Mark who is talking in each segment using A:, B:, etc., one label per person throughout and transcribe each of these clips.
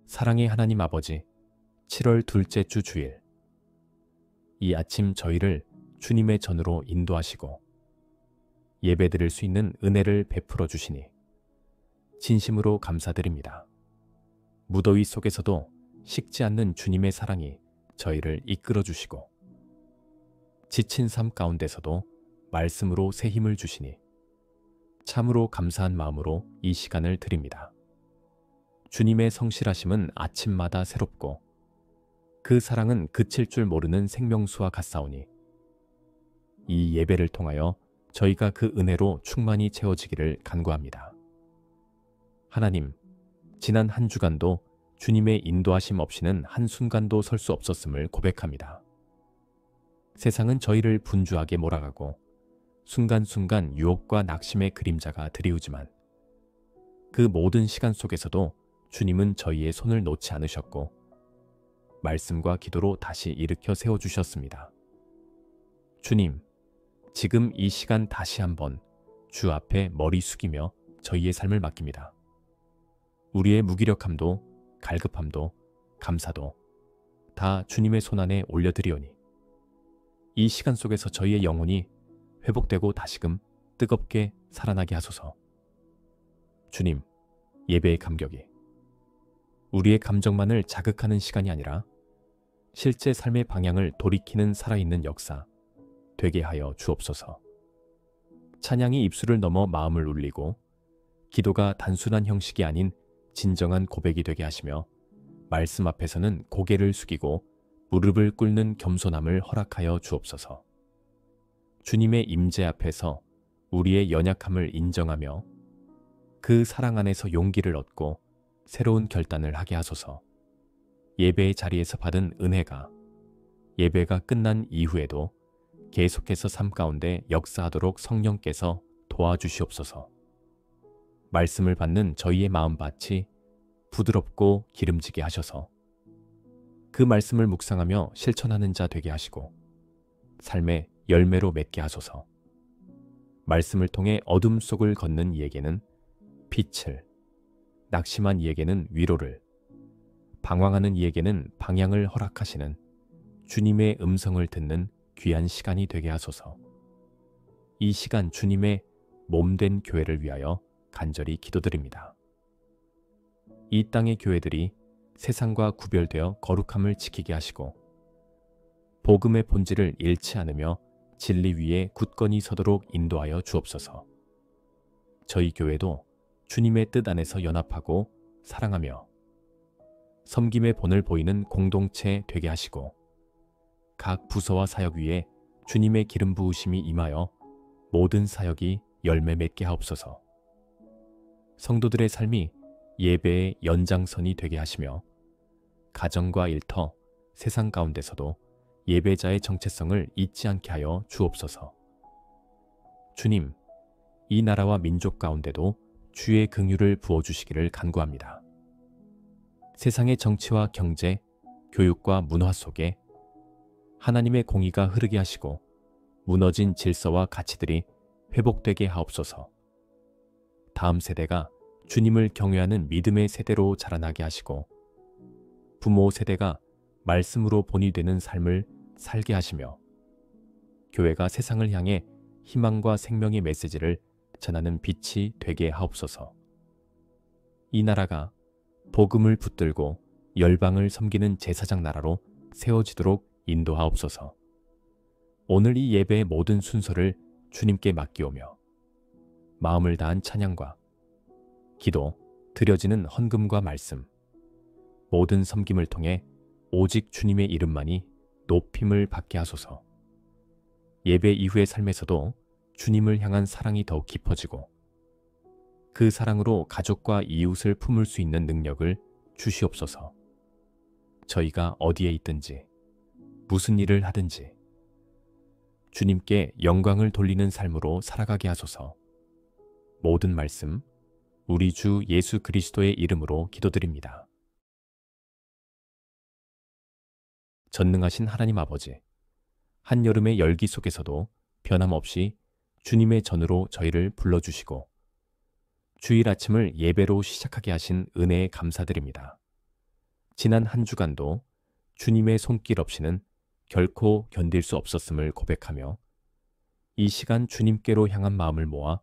A: 사랑의 하나님 아버지, 7월 둘째 주 주일. 이 아침 저희를 주님의 전으로 인도하시고 예배드릴 수 있는 은혜를 베풀어 주시니 진심으로 감사드립니다. 무더위 속에서도 식지 않는 주님의 사랑이 저희를 이끌어 주시고 지친 삶 가운데서도 말씀으로 새 힘을 주시니 참으로 감사한 마음으로 이 시간을 드립니다. 주님의 성실하심은 아침마다 새롭고 그 사랑은 그칠 줄 모르는 생명수와 같사오니 이 예배를 통하여 저희가 그 은혜로 충만히 채워지기를 간구합니다. 하나님, 지난 한 주간도 주님의 인도하심 없이는 한순간도 설 수 없었음을 고백합니다. 세상은 저희를 분주하게 몰아가고 순간순간 유혹과 낙심의 그림자가 드리우지만 그 모든 시간 속에서도 주님은 저희의 손을 놓지 않으셨고 말씀과 기도로 다시 일으켜 세워주셨습니다. 주님, 지금 이 시간 다시 한번 주 앞에 머리 숙이며 저희의 삶을 맡깁니다. 우리의 무기력함도 갈급함도 감사도 다 주님의 손안에 올려드리오니 이 시간 속에서 저희의 영혼이 회복되고 다시금 뜨겁게 살아나게 하소서. 주님, 예배의 감격이 우리의 감정만을 자극하는 시간이 아니라 실제 삶의 방향을 돌이키는 살아있는 역사 되게 하여 주옵소서. 찬양이 입술을 넘어 마음을 울리고 기도가 단순한 형식이 아닌 진정한 고백이 되게 하시며 말씀 앞에서는 고개를 숙이고 무릎을 꿇는 겸손함을 허락하여 주옵소서. 주님의 임재 앞에서 우리의 연약함을 인정하며 그 사랑 안에서 용기를 얻고 새로운 결단을 하게 하소서. 예배의 자리에서 받은 은혜가 예배가 끝난 이후에도 계속해서 삶 가운데 역사하도록 성령께서 도와주시옵소서. 말씀을 받는 저희의 마음밭이 부드럽고 기름지게 하셔서 그 말씀을 묵상하며 실천하는 자 되게 하시고 삶의 열매로 맺게 하소서. 말씀을 통해 어둠 속을 걷는 이에게는 빛을, 낙심한 이에게는 위로를, 방황하는 이에게는 방향을 허락하시는 주님의 음성을 듣는 귀한 시간이 되게 하소서. 이 시간 주님의 몸된 교회를 위하여 간절히 기도드립니다. 이 땅의 교회들이 세상과 구별되어 거룩함을 지키게 하시고 복음의 본질을 잃지 않으며 진리 위에 굳건히 서도록 인도하여 주옵소서. 저희 교회도 주님의 뜻 안에서 연합하고 사랑하며 섬김의 본을 보이는 공동체 되게 하시고 각 부서와 사역 위에 주님의 기름 부으심이 임하여 모든 사역이 열매 맺게 하옵소서. 성도들의 삶이 예배의 연장선이 되게 하시며 가정과 일터, 세상 가운데서도 예배자의 정체성을 잊지 않게 하여 주옵소서. 주님, 이 나라와 민족 가운데도 주의 긍휼을 부어주시기를 간구합니다. 세상의 정치와 경제, 교육과 문화 속에 하나님의 공의가 흐르게 하시고 무너진 질서와 가치들이 회복되게 하옵소서. 다음 세대가 주님을 경외하는 믿음의 세대로 자라나게 하시고 부모 세대가 말씀으로 본이 되는 삶을 살게 하시며 교회가 세상을 향해 희망과 생명의 메시지를 전하는 빛이 되게 하옵소서. 이 나라가 복음을 붙들고 열방을 섬기는 제사장 나라로 세워지도록 인도하옵소서. 오늘 이 예배의 모든 순서를 주님께 맡기오며 마음을 다한 찬양과 기도, 드려지는 헌금과 말씀, 모든 섬김을 통해 오직 주님의 이름만이 높임을 받게 하소서. 예배 이후의 삶에서도 주님을 향한 사랑이 더욱 깊어지고 그 사랑으로 가족과 이웃을 품을 수 있는 능력을 주시옵소서. 저희가 어디에 있든지 무슨 일을 하든지 주님께 영광을 돌리는 삶으로 살아가게 하소서. 모든 말씀 우리 주 예수 그리스도의 이름으로 기도드립니다. 전능하신 하나님 아버지, 한여름의 열기 속에서도 변함없이 주님의 전으로 저희를 불러주시고 주일 아침을 예배로 시작하게 하신 은혜에 감사드립니다. 지난 한 주간도 주님의 손길 없이는 결코 견딜 수 없었음을 고백하며 이 시간 주님께로 향한 마음을 모아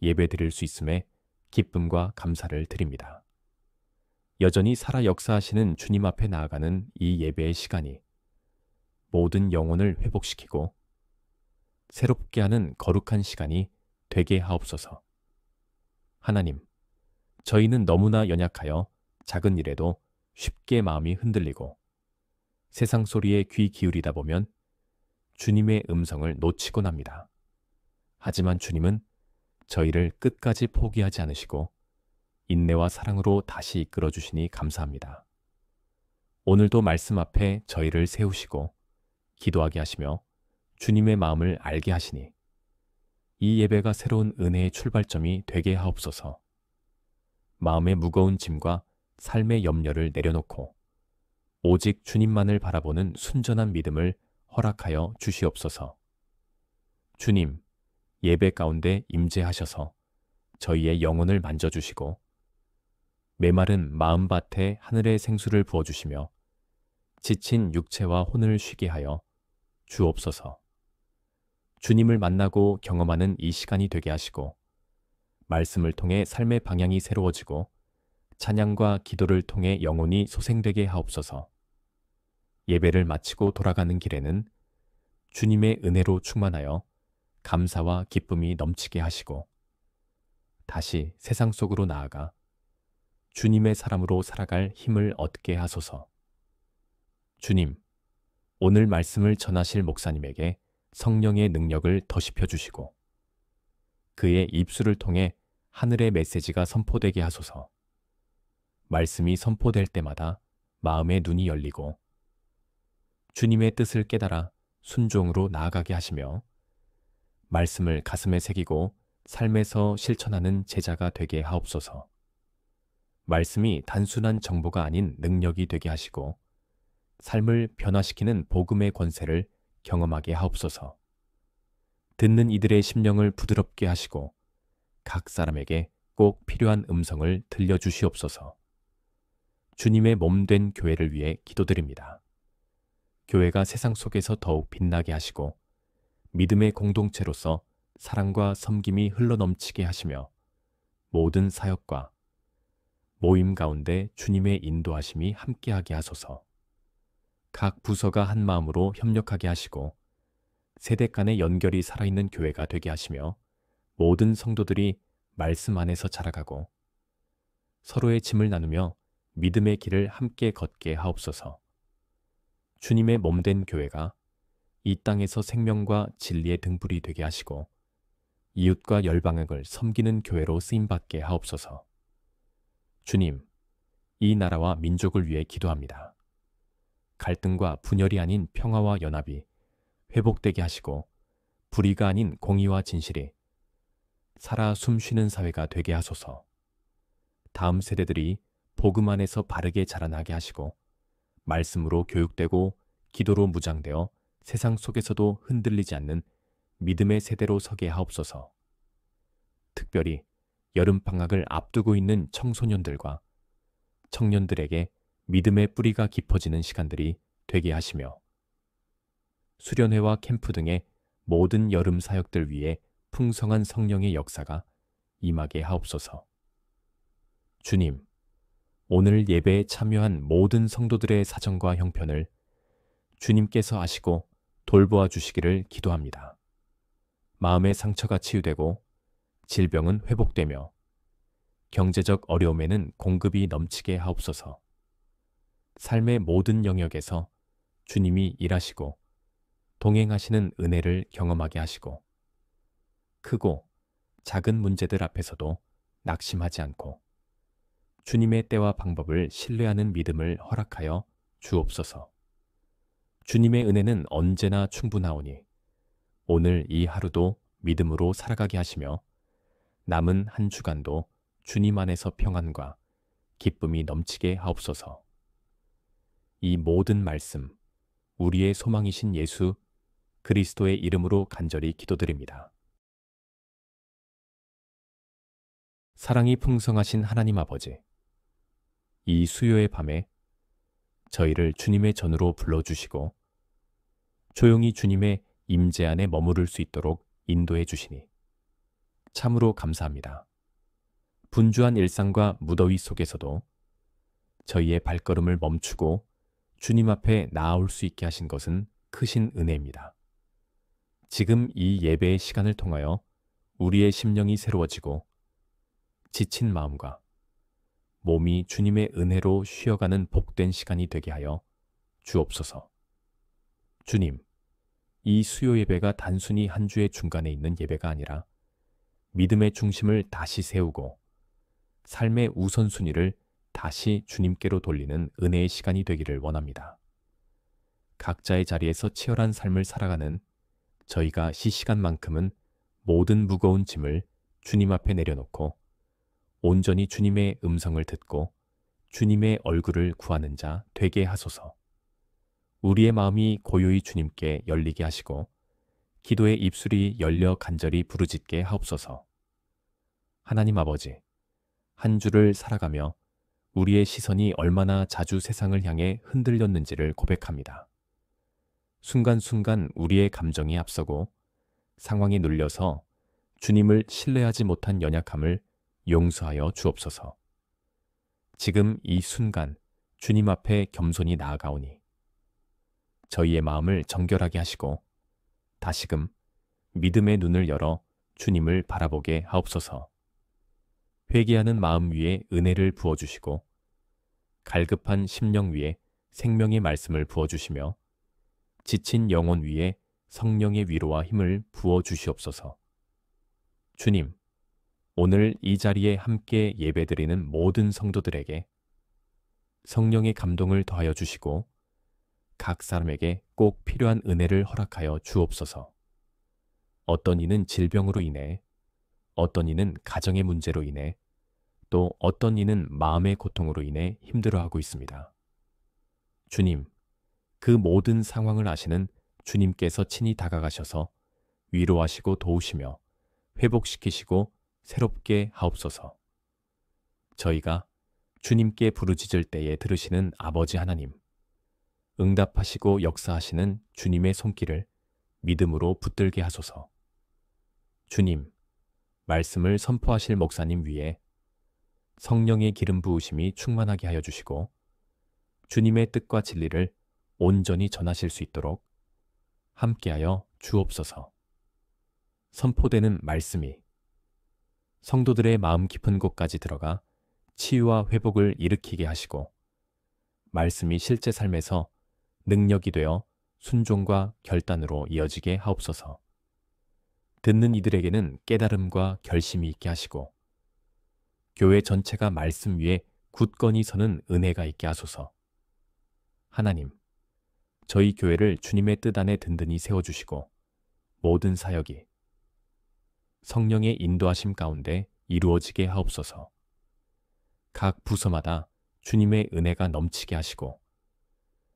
A: 예배드릴 수 있음에 기쁨과 감사를 드립니다. 여전히 살아 역사하시는 주님 앞에 나아가는 이 예배의 시간이 모든 영혼을 회복시키고 새롭게 하는 거룩한 시간이 되게 하옵소서. 하나님, 저희는 너무나 연약하여 작은 일에도 쉽게 마음이 흔들리고 세상 소리에 귀 기울이다 보면 주님의 음성을 놓치곤 합니다. 하지만 주님은 저희를 끝까지 포기하지 않으시고 인내와 사랑으로 다시 이끌어 주시니 감사합니다. 오늘도 말씀 앞에 저희를 세우시고 기도하게 하시며 주님의 마음을 알게 하시니 이 예배가 새로운 은혜의 출발점이 되게 하옵소서. 마음의 무거운 짐과 삶의 염려를 내려놓고 오직 주님만을 바라보는 순전한 믿음을 허락하여 주시옵소서. 주님, 예배 가운데 임재하셔서 저희의 영혼을 만져주시고 메마른 마음밭에 하늘의 생수를 부어주시며 지친 육체와 혼을 쉬게 하여 주옵소서. 주님을 만나고 경험하는 이 시간이 되게 하시고 말씀을 통해 삶의 방향이 새로워지고 찬양과 기도를 통해 영혼이 소생되게 하옵소서. 예배를 마치고 돌아가는 길에는 주님의 은혜로 충만하여 감사와 기쁨이 넘치게 하시고 다시 세상 속으로 나아가 주님의 사람으로 살아갈 힘을 얻게 하소서. 주님, 오늘 말씀을 전하실 목사님에게 성령의 능력을 더시펴 주시고 그의 입술을 통해 하늘의 메시지가 선포되게 하소서. 말씀이 선포될 때마다 마음의 눈이 열리고 주님의 뜻을 깨달아 순종으로 나아가게 하시며 말씀을 가슴에 새기고 삶에서 실천하는 제자가 되게 하옵소서. 말씀이 단순한 정보가 아닌 능력이 되게 하시고 삶을 변화시키는 복음의 권세를 경험하게 하옵소서. 듣는 이들의 심령을 부드럽게 하시고 각 사람에게 꼭 필요한 음성을 들려주시옵소서. 주님의 몸된 교회를 위해 기도드립니다. 교회가 세상 속에서 더욱 빛나게 하시고 믿음의 공동체로서 사랑과 섬김이 흘러넘치게 하시며 모든 사역과 모임 가운데 주님의 인도하심이 함께하게 하소서. 각 부서가 한 마음으로 협력하게 하시고 세대 간의 연결이 살아있는 교회가 되게 하시며 모든 성도들이 말씀 안에서 자라가고 서로의 짐을 나누며 믿음의 길을 함께 걷게 하옵소서. 주님의 몸된 교회가 이 땅에서 생명과 진리의 등불이 되게 하시고 이웃과 열방을 섬기는 교회로 쓰임받게 하옵소서. 주님, 이 나라와 민족을 위해 기도합니다. 갈등과 분열이 아닌 평화와 연합이 회복되게 하시고 불의가 아닌 공의와 진실이 살아 숨쉬는 사회가 되게 하소서. 다음 세대들이 복음 안에서 바르게 자라나게 하시고 말씀으로 교육되고 기도로 무장되어 세상 속에서도 흔들리지 않는 믿음의 세대로 서게 하옵소서. 특별히 여름방학을 앞두고 있는 청소년들과 청년들에게 믿음의 뿌리가 깊어지는 시간들이 되게 하시며 수련회와 캠프 등의 모든 여름 사역들 위해 풍성한 성령의 역사가 임하게 하옵소서. 주님, 오늘 예배에 참여한 모든 성도들의 사정과 형편을 주님께서 아시고 돌보아 주시기를 기도합니다. 마음의 상처가 치유되고 질병은 회복되며 경제적 어려움에는 공급이 넘치게 하옵소서. 삶의 모든 영역에서 주님이 일하시고 동행하시는 은혜를 경험하게 하시고 크고 작은 문제들 앞에서도 낙심하지 않고 주님의 때와 방법을 신뢰하는 믿음을 허락하여 주옵소서. 주님의 은혜는 언제나 충분하오니 오늘 이 하루도 믿음으로 살아가게 하시며 남은 한 주간도 주님 안에서 평안과 기쁨이 넘치게 하옵소서. 이 모든 말씀, 우리의 소망이신 예수 그리스도의 이름으로 간절히 기도드립니다. 사랑이 풍성하신 하나님 아버지, 이 수요의 밤에 저희를 주님의 전으로 불러주시고 조용히 주님의 임재 안에 머무를 수 있도록 인도해 주시니 참으로 감사합니다. 분주한 일상과 무더위 속에서도 저희의 발걸음을 멈추고 주님 앞에 나아올 수 있게 하신 것은 크신 은혜입니다. 지금 이 예배의 시간을 통하여 우리의 심령이 새로워지고 지친 마음과 몸이 주님의 은혜로 쉬어가는 복된 시간이 되게 하여 주옵소서. 주님, 이 수요 예배가 단순히 한 주의 중간에 있는 예배가 아니라 믿음의 중심을 다시 세우고 삶의 우선순위를 다시 주님께로 돌리는 은혜의 시간이 되기를 원합니다. 각자의 자리에서 치열한 삶을 살아가는 저희가 시시간만큼은 모든 무거운 짐을 주님 앞에 내려놓고 온전히 주님의 음성을 듣고 주님의 얼굴을 구하는 자 되게 하소서. 우리의 마음이 고요히 주님께 열리게 하시고 기도의 입술이 열려 간절히 부르짖게 하옵소서. 하나님 아버지, 한 주를 살아가며 우리의 시선이 얼마나 자주 세상을 향해 흔들렸는지를 고백합니다. 순간순간 우리의 감정이 앞서고 상황이 눌려서 주님을 신뢰하지 못한 연약함을 용서하여 주옵소서. 지금 이 순간 주님 앞에 겸손히 나아가오니 저희의 마음을 정결하게 하시고 다시금 믿음의 눈을 열어 주님을 바라보게 하옵소서. 회개하는 마음 위에 은혜를 부어주시고 갈급한 심령 위에 생명의 말씀을 부어주시며 지친 영혼 위에 성령의 위로와 힘을 부어주시옵소서. 주님, 오늘 이 자리에 함께 예배드리는 모든 성도들에게 성령의 감동을 더하여 주시고 각 사람에게 꼭 필요한 은혜를 허락하여 주옵소서. 어떤 이는 질병으로 인해, 어떤 이는 가정의 문제로 인해, 또 어떤 이는 마음의 고통으로 인해 힘들어하고 있습니다. 주님, 그 모든 상황을 아시는 주님께서 친히 다가가셔서 위로하시고 도우시며 회복시키시고 새롭게 하옵소서. 저희가 주님께 부르짖을 때에 들으시는 아버지 하나님, 응답하시고 역사하시는 주님의 손길을 믿음으로 붙들게 하소서. 주님, 말씀을 선포하실 목사님 위에 성령의 기름 부으심이 충만하게 하여 주시고 주님의 뜻과 진리를 온전히 전하실 수 있도록 함께하여 주옵소서. 선포되는 말씀이 성도들의 마음 깊은 곳까지 들어가 치유와 회복을 일으키게 하시고 말씀이 실제 삶에서 능력이 되어 순종과 결단으로 이어지게 하옵소서. 듣는 이들에게는 깨달음과 결심이 있게 하시고 교회 전체가 말씀 위에 굳건히 서는 은혜가 있게 하소서. 하나님, 저희 교회를 주님의 뜻 안에 든든히 세워주시고 모든 사역이 성령의 인도하심 가운데 이루어지게 하옵소서. 각 부서마다 주님의 은혜가 넘치게 하시고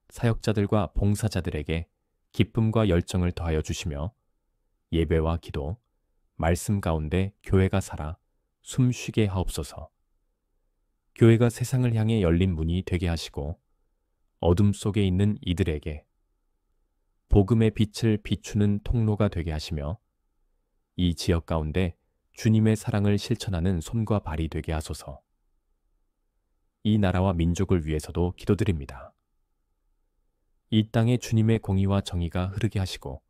A: 사역자들과 봉사자들에게 기쁨과 열정을 더하여 주시며 예배와 기도, 말씀 가운데 교회가 살아 숨쉬게 하옵소서. 교회가 세상을 향해 열린 문이 되게 하시고 어둠 속에 있는 이들에게 복음의 빛을 비추는 통로가 되게 하시며 이 지역 가운데 주님의 사랑을 실천하는 손과 발이 되게 하소서. 이 나라와 민족을 위해서도 기도드립니다. 이 땅에 주님의 공의와 정의가 흐르게 하시고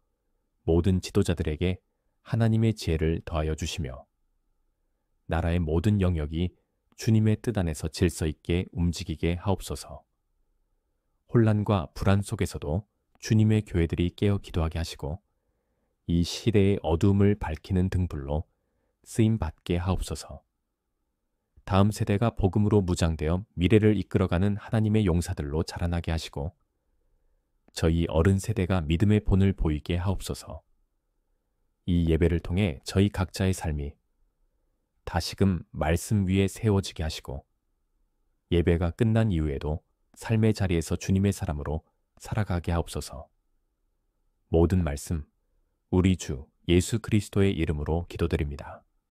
A: 모든 지도자들에게 하나님의 지혜를 더하여 주시며 나라의 모든 영역이 주님의 뜻 안에서 질서 있게 움직이게 하옵소서. 혼란과 불안 속에서도 주님의 교회들이 깨어 기도하게 하시고 이 시대의 어두움을 밝히는 등불로 쓰임받게 하옵소서. 다음 세대가 복음으로 무장되어 미래를 이끌어가는 하나님의 용사들로 자라나게 하시고 저희 어른 세대가 믿음의 본을 보이게 하옵소서. 이 예배를 통해 저희 각자의 삶이 다시금 말씀 위에 세워지게 하시고 예배가 끝난 이후에도 삶의 자리에서 주님의 사람으로 살아가게 하옵소서. 모든 말씀 우리 주 예수 그리스도의 이름으로 기도드립니다.